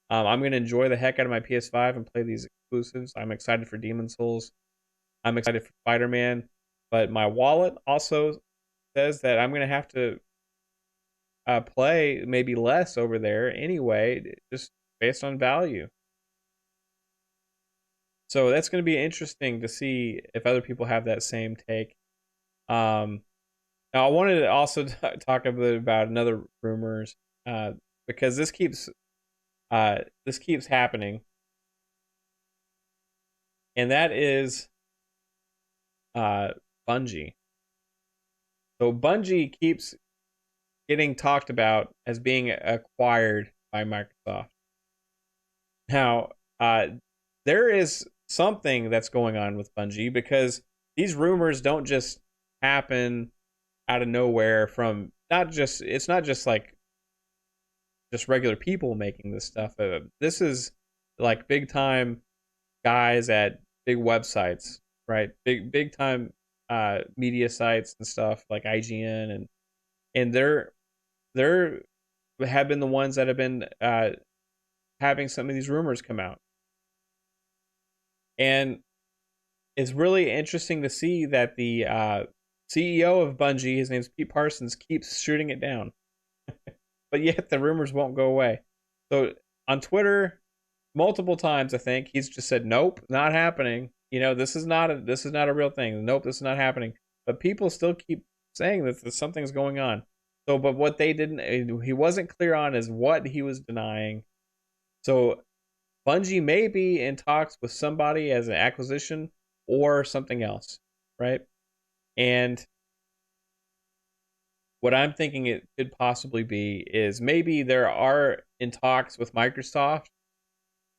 I'm going to enjoy the heck out of my PS5 and play these exclusives. I'm excited for Demon's Souls. I'm excited for Spider-Man. But my wallet also says that I'm gonna have to play maybe less over there anyway, just based on value. So that's going to be interesting to see if other people have that same take. Um, Now I wanted to also talk a bit about another rumors, uh, because this keeps happening, and that is uh, Bungie. So Bungie keeps getting talked about as being acquired by Microsoft. Now, there is something that's going on with Bungie because these rumors don't just happen out of nowhere from not just it's not just like just regular people making this stuff. This is like big time guys at big websites, right? Big time media sites and stuff like IGN and they're have been the ones that have been having some of these rumors come out. And it's really interesting to see that the CEO of Bungie, his name's Pete Parsons, keeps shooting it down. But yet the rumors won't go away. So on Twitter, multiple times I think he's just said, "Nope, not happening. You know, this is not a real thing. Nope, this is not happening." But people still keep saying that something's going on. So, but what they didn't, he wasn't clear on is what he was denying. So Bungie may be in talks with somebody as an acquisition or something else, right? And what I'm thinking it could possibly be is maybe there are in talks with Microsoft.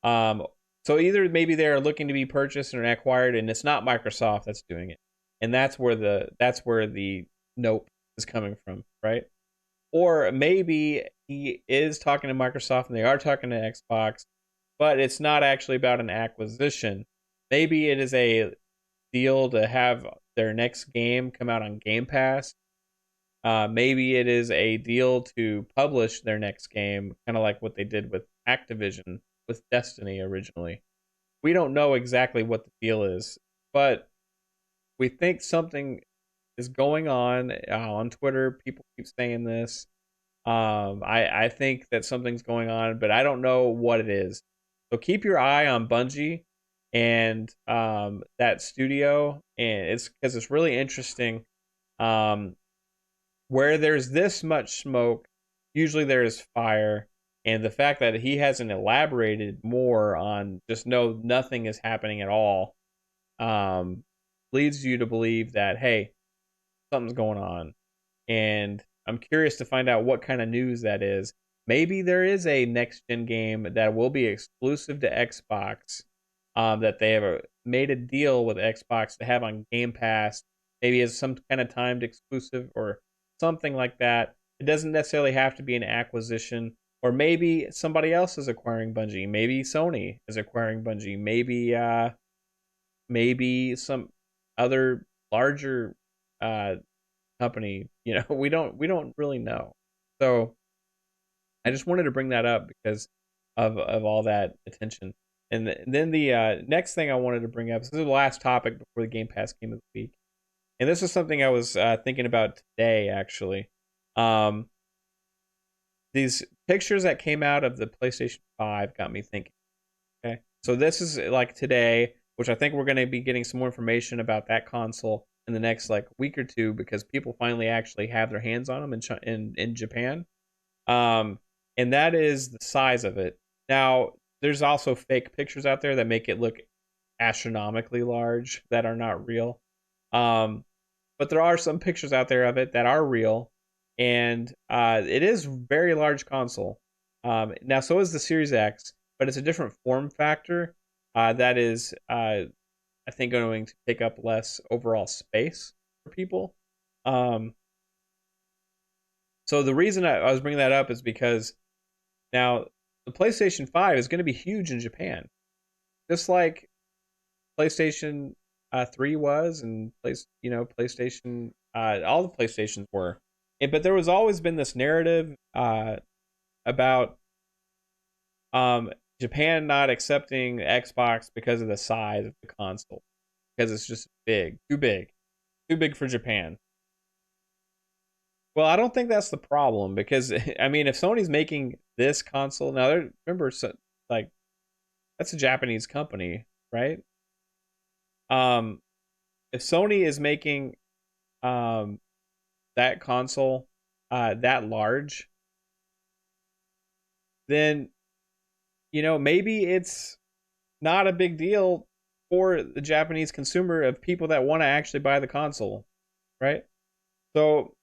Um, so either maybe they're looking to be purchased or acquired, and it's not Microsoft that's doing it, and that's where the nope is coming from, right? Or maybe he is talking to Microsoft and they are talking to Xbox, but it's not actually about an acquisition. Maybe it is a deal to have their next game come out on Game Pass. Maybe it is a deal to publish their next game, kind of like what they did with Activision with Destiny originally. We don't know exactly what the deal is, but we think something is going on Twitter. People keep saying this. I think that something's going on, but I don't know what it is. So keep your eye on Bungie and that studio, and it's because it's really interesting. Um, where there's this much smoke, usually there is fire. And the fact that he hasn't elaborated more on just no, nothing is happening at all, um, leads you to believe that, hey, something's going on. And I'm curious to find out what kind of news that is. Maybe there is a next gen game that will be exclusive to Xbox, that they have made a deal with Xbox to have on Game Pass. Maybe as some kind of timed exclusive or something like that. It doesn't necessarily have to be an acquisition. Or maybe somebody else is acquiring Bungie. Maybe Sony is acquiring Bungie. Maybe some other larger uh, company. You know, we don't really know. So I just wanted to bring that up because of all that attention. And then the next thing I wanted to bring up, this is the last topic before the Game Pass game of the week, and this is something I was thinking about today actually. Um, these pictures that came out of the PlayStation 5 got me thinking. Okay, so this is like today, which I think we're going to be getting some more information about that console in the next like week or two because people finally actually have their hands on them in Japan. Um, and that is the size of it. Now, there's also fake pictures out there that make it look astronomically large that are not real. Um, but there are some pictures out there of it that are real, and it is very large console. Now, so is the Series X, but it's a different form factor. That is, I think, going to take up less overall space for people. Um, so the reason I was bringing that up is because now the PlayStation 5 is going to be huge in Japan, just like PlayStation 3 was, and PlayStation, all the PlayStations were. But there was always been this narrative about um, Japan not accepting Xbox because of the size of the console, because it's just big, too big for Japan. Well, I don't think that's the problem because I mean, if Sony's making this console now, remember, like that's a Japanese company, right? Um, if Sony is making um that console that large, then maybe it's not a big deal for the Japanese consumer of people that want to actually buy the console, right? So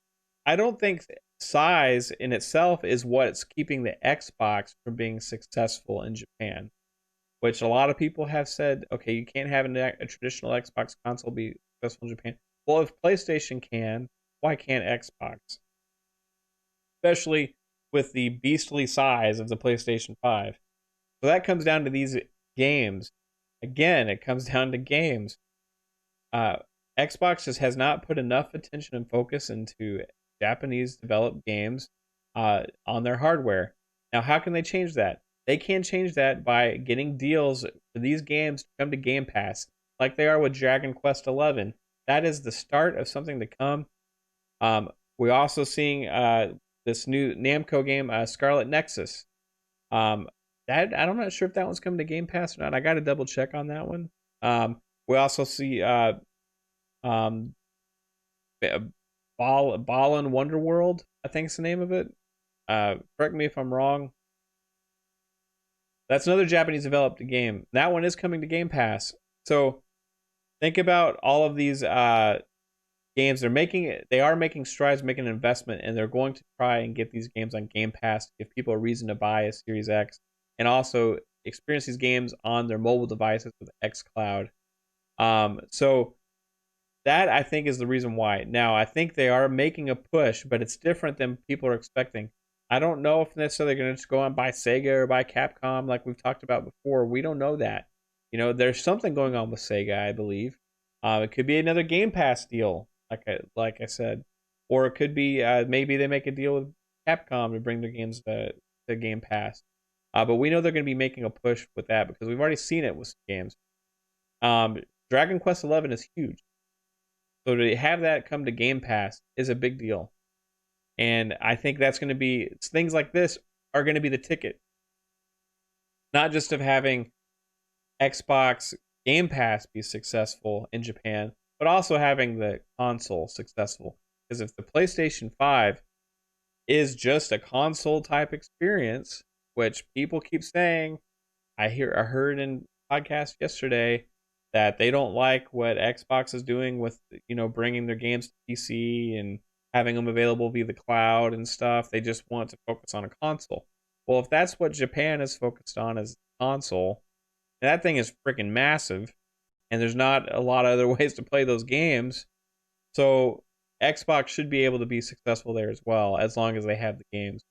I don't think size in itself is what's keeping the Xbox from being successful in Japan, which a lot of people have said, okay, you can't have a traditional Xbox console be successful in Japan. Well, if PlayStation can, why can't Xbox? Especially with the beastly size of the PlayStation 5. So that comes down to these games. Again, it comes down to games. Uh, Xbox just has not put enough attention and focus into Japanese developed games on their hardware. Now, how can they change that? They can change that by getting deals for these games to come to Game Pass, like they are with Dragon Quest XI. That is the start of something to come. We're also seeing this new Namco game, Scarlet Nexus. Um, that I'm not sure if that one's coming to Game Pass or not. I got to double check on that one. We also see um, Balan Wonderworld, I think is the name of it. Correct me if I'm wrong. That's another Japanese developed game. That one is coming to Game Pass. So think about all of these games. They are making strides, making an investment, and they're going to try and get these games on Game Pass to give people a reason to buy a Series X, and also experience these games on their mobile devices with xCloud. So that I think is the reason why. Now I think they are making a push, but it's different than people are expecting. I don't know if necessarily they're going to just go on buy Sega or buy Capcom like we've talked about before. We don't know that. There's something going on with Sega, I believe. It could be another Game Pass deal, like I said, or it could be maybe they make a deal with Capcom to bring their games to Game Pass. But we know they're going to be making a push with that because we've already seen it with some games. Dragon Quest XI is huge. So to have that come to Game Pass is a big deal. And I think that's going to be things like this are going to be the ticket. Not just of having Xbox Game Pass be successful in Japan, but also having the console successful. Because if the PlayStation 5 is just a console type experience, which people keep saying, I heard in podcast yesterday that they don't like what Xbox is doing with bringing their games to PC and having them available via the cloud and stuff. They just want to focus on a console. Well, if that's what Japan is focused on as console, that thing is freaking massive, and there's not a lot of other ways to play those games. So Xbox should be able to be successful there as well, as long as they have the games.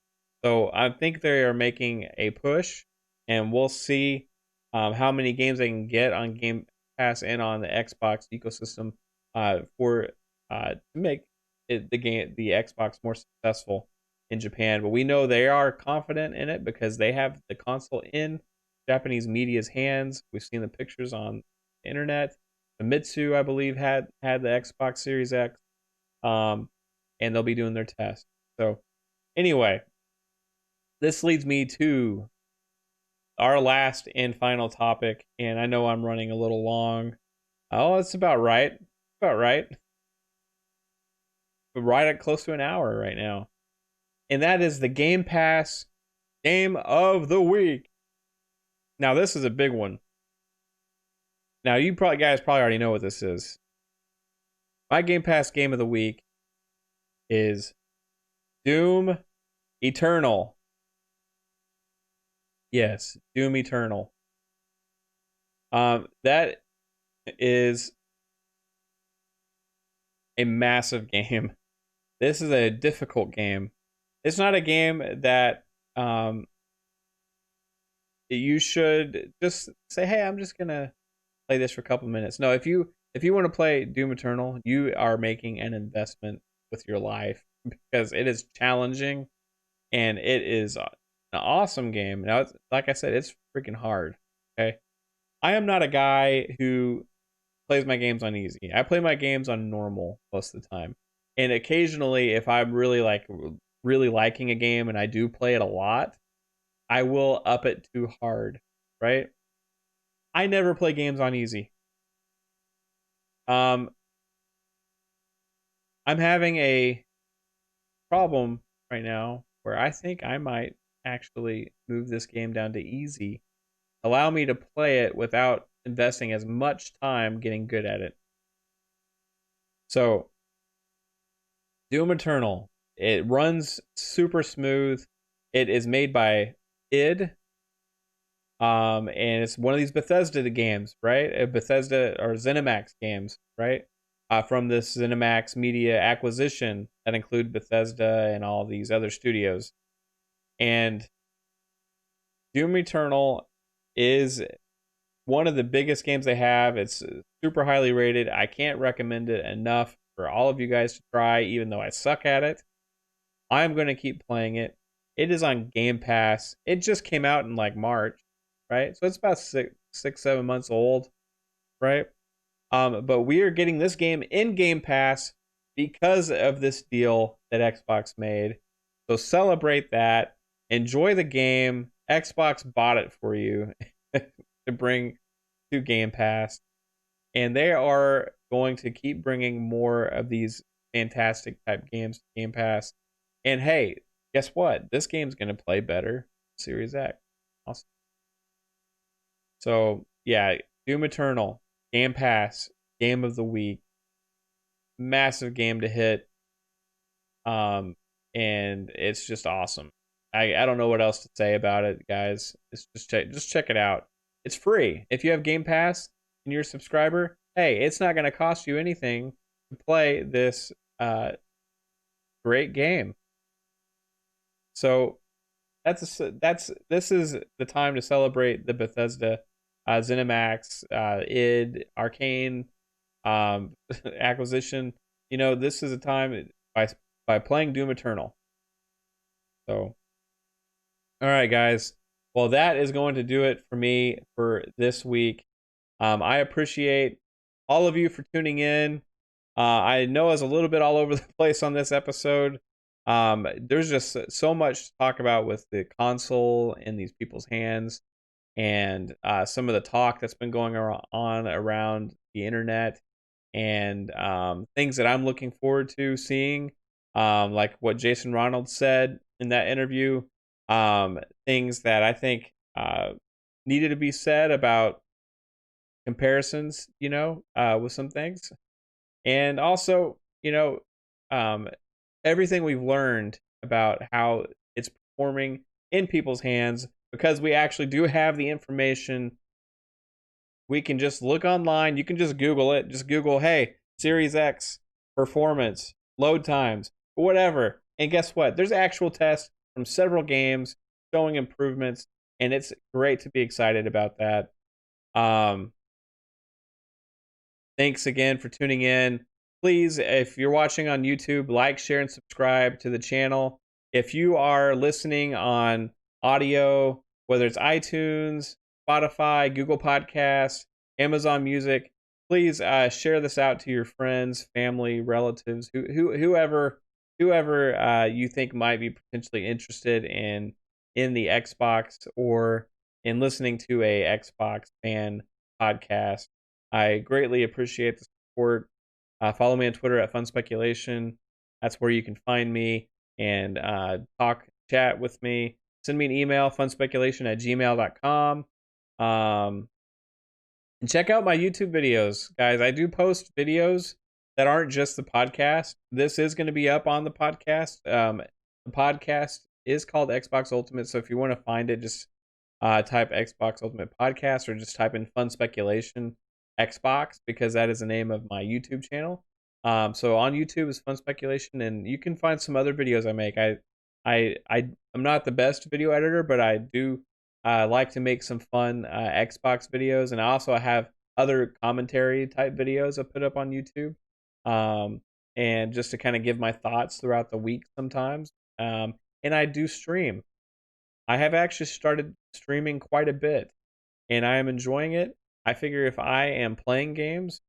So I think they are making a push, and we'll see how many games they can get on Game Pass and on the Xbox ecosystem for to make the Xbox more successful in Japan. But we know they are confident in it because they have the console in Japanese media's hands. We've seen the pictures on the internet. Famitsu, I believe, had the Xbox Series X, and they'll be doing their test. So anyway, this leads me to our last and final topic, and I know I'm running a little long. Oh, it's about right. About right. We're right at close to an hour right now. And that is the Game Pass Game of the Week. Now, this is a big one. Now, you guys already know what this is. My Game Pass Game of the Week is Doom Eternal. Yes, Doom Eternal. That is a massive game. This is a difficult game. It's not a game that you should just say, "Hey, I'm just gonna play this for a couple minutes." No, if you want to play Doom Eternal, you are making an investment with your life because it is challenging and it is an awesome game. Now, like I said, it's freaking hard. Okay, I am not a guy who plays my games on easy. I play my games on normal most of the time. And occasionally, if I'm really liking a game and I do play it a lot, I will up it too hard, right? I never play games on easy. Um, I'm having a problem right now where I think I might actually move this game down to easy. Allow me to play it without investing as much time getting good at it. So, Doom Eternal, it runs super smooth. It is made by id, and it's one of these Bethesda games, right? Bethesda or ZeniMax games, right? From this ZeniMax Media acquisition that include Bethesda and all these other studios. And Doom Eternal is one of the biggest games they have. It's super highly rated. I can't recommend it enough for all of you guys to try, even though I suck at it. I'm going to keep playing it. It is on Game Pass. It just came out in like March, right? So it's about 7 months old, right? But we are getting this game in Game Pass because of this deal that Xbox made. So celebrate that. Enjoy the game. Xbox bought it for you to bring to Game Pass. And they are going to keep bringing more of these fantastic type games to Game Pass. And hey, guess what? This game's going to play better Series X. Awesome. So, yeah, Doom Eternal, Game Pass, Game of the Week, massive game to hit. And it's just awesome. I don't know what else to say about it, guys. It's just check it out. It's free. If you have Game Pass and you're a subscriber, hey, it's not going to cost you anything to play this great game. So this is the time to celebrate the Bethesda, ZeniMax, id, Arcane acquisition. You know, this is a time by playing Doom Eternal. So, all right, guys. Well, that is going to do it for me for this week. I appreciate all of you for tuning in. I know I was a little bit all over the place on this episode. There's just so much to talk about with the console in these people's hands, and some of the talk that's been going on around the internet, and things that I'm looking forward to seeing, like what Jason Ronald said in that interview, things that I think needed to be said about comparisons, with some things. And also, um, everything we've learned about how it's performing in people's hands, because we actually do have the information. We can just look online. You can just Google it. Just Google, hey, Series X performance, load times, whatever. And guess what? There's actual tests from several games showing improvements, and it's great to be excited about that. Um, Thanks again for tuning in. Please, if you're watching on YouTube, like, share, and subscribe to the channel. If you are listening on audio, whether it's iTunes, Spotify, Google Podcasts, Amazon Music, please share this out to your friends, family, relatives, whoever you think might be potentially interested in the Xbox or in listening to a Xbox fan podcast. I greatly appreciate the support. Follow me on Twitter at Fun Speculation. That's where you can find me and chat with me. Send me an email, funspeculation@gmail.com. And check out my YouTube videos, guys. I do post videos that aren't just the podcast. This is going to be up on the podcast. The podcast is called Xbox Ultimate, so if you want to find it, just type Xbox Ultimate Podcast or just type in Fun Speculation Xbox, because that is the name of my YouTube channel. So on YouTube is Fun Speculation, and you can find some other videos I make. I'm not the best video editor, but I do like to make some fun Xbox videos, and I also have other commentary type videos I put up on YouTube, and just to kind of give my thoughts throughout the week sometimes. And I do stream. I have actually started streaming quite a bit, and I am enjoying it. I figure if I am playing games,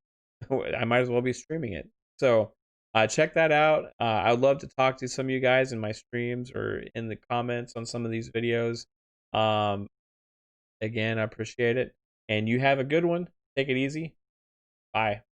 I might as well be streaming it. So Check that out. I would love to talk to some of you guys in my streams or in the comments on some of these videos. Um, Again, I appreciate it. And you have a good one. Take it easy. Bye.